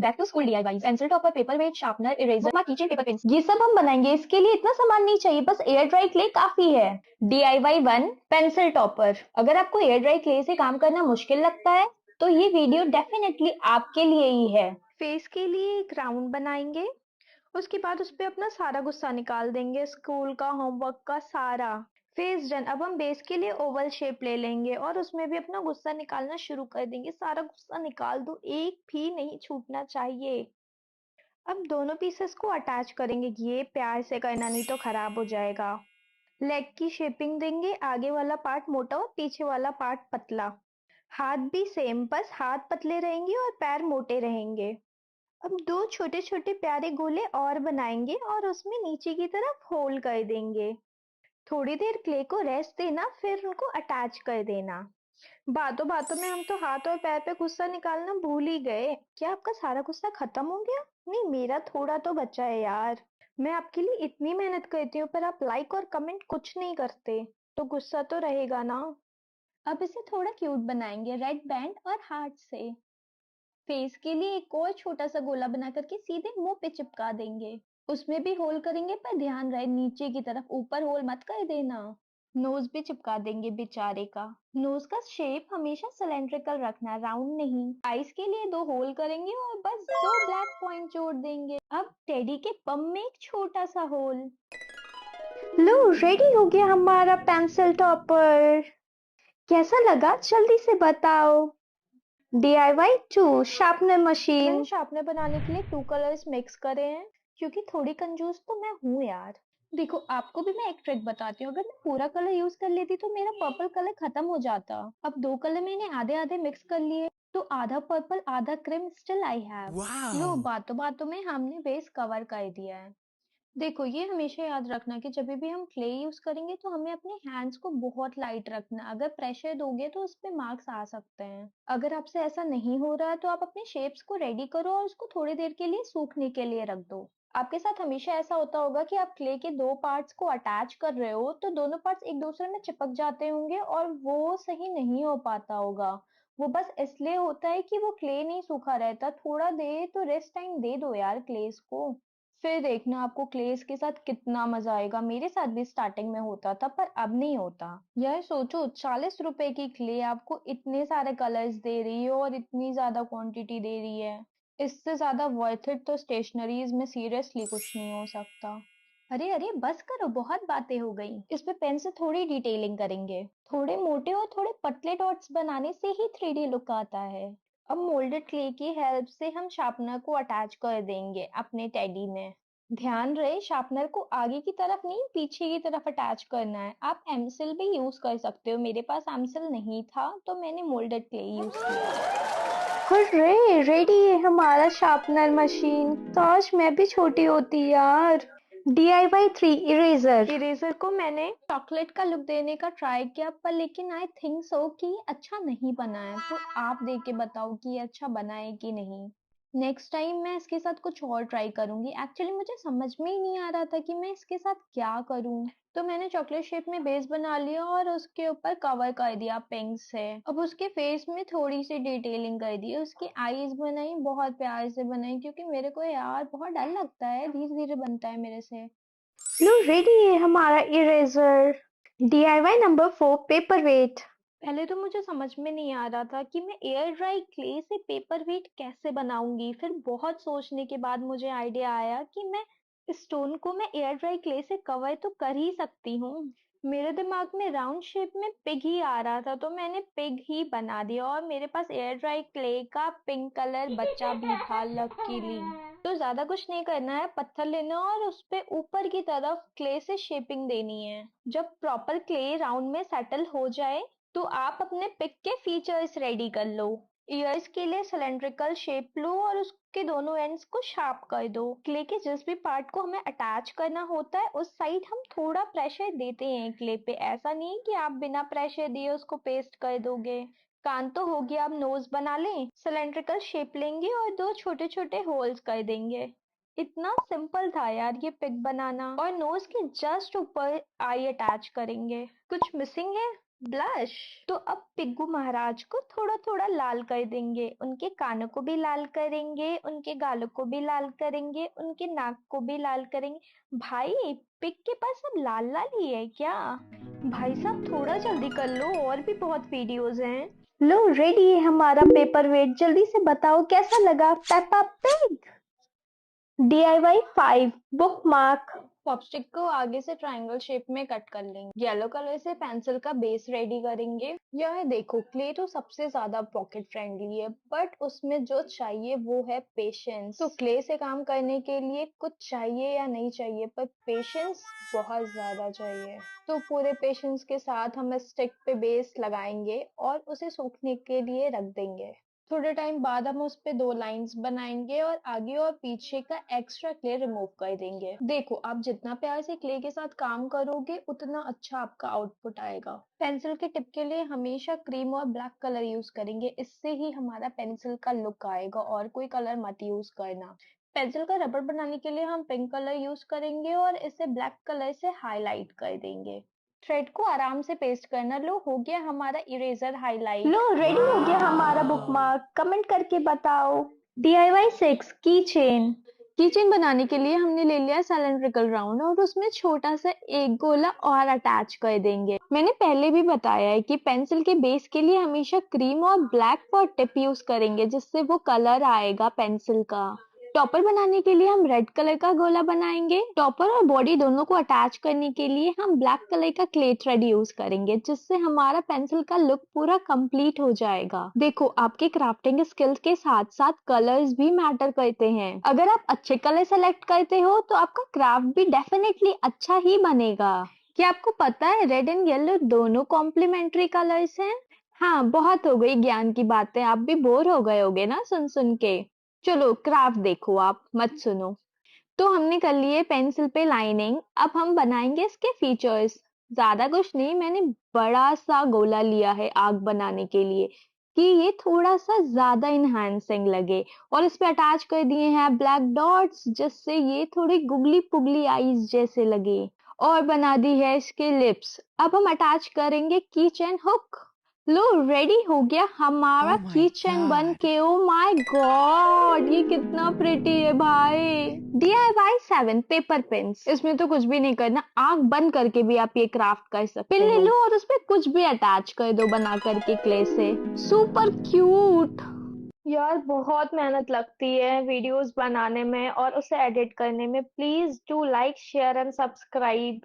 Back to school DIY, pencil topper, paper weight, sharpener, eraser, keychain, paper pens, ये सब हम बनाएंगे। इसके लिए इतना सामान नहीं चाहिए, बस एयर ड्राई क्ले काफी है। DIY 1 pencil topper. अगर आपको एयर ड्राई क्ले से काम करना मुश्किल लगता है तो ये वीडियो डेफिनेटली आपके लिए ही है। फेस के लिए एक राउंड बनाएंगे, उसके बाद उस पे अपना सारा गुस्सा निकाल देंगे, स्कूल का, होमवर्क का सारा। Face done. अब हम बेस के लिए ओवल शेप ले लेंगे और उसमें भी अपना गुस्सा निकालना शुरू कर देंगे। सारा गुस्सा निकाल दो, एक भी नहीं छूटना चाहिए। अब दोनों पीसेस को अटैच करेंगे, ये प्यार से करना नहीं तो खराब हो जाएगा। लेग की शेपिंग देंगे, आगे वाला पार्ट मोटा और पीछे वाला पार्ट पतला। हाथ भी सेम, बस हाथ पतले रहेंगे और पैर मोटे रहेंगे। अब दो छोटे छोटे प्यारे गोले और बनाएंगे और उसमें नीचे की तरफ होल कर देंगे। थोड़ी देर क्ले को रेस्ट देना, फिर उनको अटैच कर देना। बातों बातों में हम तो हाथ और पैर पे गुस्सा निकालना भूल ही गए। क्या आपका सारा गुस्सा खत्म हो गया? नहीं, मेरा थोड़ा तो बचा है यार। मैं आपके लिए इतनी मेहनत करती हूँ पर आप लाइक और कमेंट कुछ नहीं करते, तो गुस्सा तो रहेगा ना। अब इसे थोड़ा क्यूट बनाएंगे रेड बैंड और हार्ट से। फेस के लिए एक और छोटा सा गोला बना करके सीधे मुंह पे चिपका देंगे। उसमें भी होल करेंगे पर ध्यान रहे नीचे की तरफ, ऊपर होल मत कर देना। नोज भी चिपका देंगे बेचारे का। नोज का शेप हमेशा सिलेंड्रिकल रखना, राउंड नहीं। आईज के लिए 2 होल करेंगे और बस 2 ब्लैक पॉइंट जोड़ देंगे। अब टेडी के बम में एक छोटा सा होल। लो, रेडी हो गया हमारा पेंसिल टॉपर। कैसा लगा जल्दी से बताओ। DIY 2 sharpener machine. मैंने शार्पनर बनाने के लिए 2 कलर्स मिक्स करे हैं क्योंकि थोड़ी कंजूस तो मैं हूँ यार। देखो, आपको भी मैं एक ट्रिक बताती हूँ। अगर मैं पूरा कलर यूज कर लेती तो मेरा पर्पल कलर खत्म हो जाता। अब 2 कलर मैंने आधे आधे मिक्स कर लिए, तो आधा पर्पल आधा क्रीम स्टिल आई हैव। लो, बातों बातों में हमने बेस कवर कर दिया है। देखो, ये हमेशा याद रखना कि जब भी हम क्ले यूज करेंगे तो हमें अपने हैंड्स को बहुत लाइट रखना। अगर प्रेशर दोगे तो उस पे मार्क्स आ सकते हैं। अगर आपसे ऐसा नहीं हो रहा है तो आप अपने शेप्स को रेडी करो और उसको थोड़ी देर के लिए सूखने के लिए रख दो। आपके साथ हमेशा ऐसा होता होगा कि आप क्ले के 2 पार्ट्स को अटैच कर रहे हो तो दोनों पार्ट्स एक दूसरे में चिपक जाते होंगे और वो सही नहीं हो पाता होगा। वो बस इसलिए होता है कि वो क्ले नहीं सूखा रहता। थोड़ा देर तो रेस्ट टाइम दे दो यार क्लेस को। फिर देखना आपको क्लेस के साथ कितना मजा आएगा। मेरे साथ भी स्टार्टिंग में होता था पर अब नहीं होता। यह सोचो, 40 रुपए की क्ले आपको इतने सारे कलर्स दे रही है और इतनी ज्यादा क्वांटिटी दे रही है। इससे ज्यादा वर्थ इट तो स्टेशनरीज में सीरियसली कुछ नहीं हो सकता। अरे अरे, बस करो, बहुत बातें हो गई। इस पे पेन से थोड़ी डिटेलिंग करेंगे। थोड़े मोटे और थोड़े पतले डॉट्स बनाने से ही 3D लुक आता है। अब मोल्डेड क्ले की हेल्प से हम शार्पनर को अटैच कर देंगे अपने टेडी में। ध्यान रहे, शार्पनर को आगे की तरफ नहीं, पीछे की तरफ अटैच करना है। आप एमसिल भी यूज कर सकते हो। मेरे पास एमसिल नहीं था तो मैंने मोल्डेड क्ले यूज किया। अरे, रेडी है हमारा शार्पनर मशीन। काश मैं भी छोटी होती यार। DIY 3 eraser. इरेजर को मैंने चॉकलेट का लुक देने का ट्राई किया पर लेकिन आई थिंक सो कि ये अच्छा नहीं बना है। तो आप देख के बताओ कि ये अच्छा बना है कि नहीं। नेक्स्ट टाइम मैं इसके साथ कुछ और ट्राई करूंगी। एक्चुअली मुझे समझ में ही नहीं आ रहा था कि मैं इसके साथ क्या करूं। तो मैंने चॉकलेट शेप में बेस बना लिया और उसके ऊपर कवर कर दिया पिंक से। अब उसके फेस में थोड़ी सी डिटेलिंग कर दी, उसकी आईज बनाई, बहुत प्यार से बनाई क्योंकि मेरे को यार बहुत डर लगता है, धीरे धीरे बनता है मेरे से। लो, रेडी है हमारा eraser. DIY number 4 paper weight. पहले तो मुझे समझ में नहीं आ रहा था कि मैं एयर ड्राई क्ले से पेपर वेट कैसे बनाऊंगी। फिर बहुत सोचने के बाद मुझे आइडिया आया कि मैं स्टोन को मैं एयर ड्राई क्ले से कवर तो कर ही सकती हूँ। मेरे दिमाग में राउंड शेप में पिग ही आ रहा था तो मैंने पिग ही बना दिया और मेरे पास एयर ड्राई क्ले का पिंक कलर बचा भी था लकीली। तो ज्यादा कुछ नहीं करना है, पत्थर लेना और उस पे ऊपर की तरफ क्ले से शेपिंग देनी है। जब प्रॉपर क्ले राउंड में सेटल हो जाए तो आप अपने पिक के फीचर्स रेडी कर लो। ईयर्स के लिए सिलेंड्रिकल शेप लो और उसके दोनों एंड्स को शार्प कर दो। क्ले के जिस भी पार्ट को हमें अटैच करना होता है उस साइड हम थोड़ा प्रेशर देते हैं क्ले पे। ऐसा नहीं कि आप बिना प्रेशर दिए उसको पेस्ट कर दोगे। कान तो हो गया, अब नोज बना लें। सिलेंड्रिकल शेप लेंगे और 2 छोटे छोटे होल्स कर देंगे। इतना सिंपल था यार ये पिक बनाना। और नोज के जस्ट ऊपर आई अटैच करेंगे। कुछ मिसिंग है? ब्लश। तो अब पिग्गू महाराज को थोड़ा थोड़ा लाल कर देंगे, उनके कानों को भी लाल करेंगे, उनके गालों को भी लाल करेंगे, उनके नाक को भी लाल करेंगे। भाई पिग के पास सब लाल लाल ही है क्या? भाई साहब थोड़ा जल्दी कर लो, और भी बहुत वीडियोस हैं। लो रेडी है हमारा पेपर वेट, जल्दी से बताओ कैसा लगा Peppa pig. DIY 5 book mark. Chopstick को आगे से ट्रायंगल शेप में कट कर लेंगे। येलो कलर से पेंसिल का बेस रेडी करेंगे। यह देखो, क्ले तो सबसे ज्यादा पॉकेट फ्रेंडली है, बट उसमें जो चाहिए वो है पेशेंस। तो क्ले से काम करने के लिए कुछ चाहिए या नहीं चाहिए, पर पेशेंस बहुत ज्यादा चाहिए। तो पूरे पेशेंस के साथ हम स्टिक पे बेस लगाएंगे और उसे सूखने के लिए रख देंगे। थोड़े टाइम बाद हम उस पे 2 लाइंस बनाएंगे और आगे और पीछे का एक्स्ट्रा क्ले रिमूव कर देंगे। देखो, आप जितना प्यार से क्ले के साथ काम करोगे उतना अच्छा आपका आउटपुट आएगा। पेंसिल के टिप के लिए हमेशा क्रीम और ब्लैक कलर यूज करेंगे, इससे ही हमारा पेंसिल का लुक आएगा, और कोई कलर मत यूज करना। पेंसिल का रबर बनाने के लिए हम पिंक कलर यूज करेंगे और इसे ब्लैक कलर से हाईलाइट कर देंगे। थ्रेड को आराम से पेस्ट करना। लो, हो गया हमारा इरेजर हाईलाइट। लो रेडी हो गया हमारा बुकमार्क, कमेंट करके बताओ। DIY 6 की चेन। कीचेन बनाने के लिए हमने ले लिया सिलिंड्रिकल राउंड और उसमें छोटा सा एक गोला और अटैच कर देंगे। मैंने पहले भी बताया है कि पेंसिल के बेस के लिए हमेशा क्रीम और ब्लैक पॉट टिप यूज करेंगे, जिससे वो कलर आएगा पेंसिल का। टॉपर बनाने के लिए हम रेड कलर का गोला बनाएंगे। टॉपर और बॉडी दोनों को अटैच करने के लिए हम ब्लैक कलर का क्ले थ्रेड यूज करेंगे, जिससे हमारा पेंसिल का लुक पूरा कंप्लीट हो जाएगा। देखो, आपके क्राफ्टिंग स्किल्स के साथ साथ कलर्स भी मैटर करते हैं। अगर आप अच्छे कलर सेलेक्ट करते हो तो आपका क्राफ्ट भी डेफिनेटली अच्छा ही बनेगा। क्या आपको पता है रेड एंड येलो दोनों कॉम्प्लीमेंट्री कलर्स हैं? हाँ, बहुत हो गई ज्ञान की बातें, आप भी बोर हो गए होगे ना सुन सुन के। चलो क्राफ्ट देखो, आप मत सुनो। तो हमने कर लिए पेंसिल पे लाइनिंग, अब हम बनाएंगे इसके फीचर्स। ज्यादा कुछ नहीं, मैंने बड़ा सा गोला लिया है आग बनाने के लिए, कि ये थोड़ा सा ज्यादा इनहांसिंग लगे, और इस पे अटैच कर दिए हैं ब्लैक डॉट्स, जिससे ये थोड़ी गुगली पुगली आईज जैसे लगे, और बना दी है इसके लिप्स। अब हम अटैच करेंगे की चेन हुक। लो रेडी हो गया हमारा Oh my किचन बन God. के। ओ माय गॉड, ये कितना प्रिटी है भाई। DIY 7 paper pens. इसमें तो कुछ भी नहीं करना, आंख बंद करके भी आप ये क्राफ्ट कर सकते हो। पिन ले लो और उसपे कुछ भी अटैच कर दो बना करके क्ले से। Super cute. यार बहुत मेहनत लगती है वीडियोस बनाने में और उसे एडिट करने में। Please do like share and subscribe.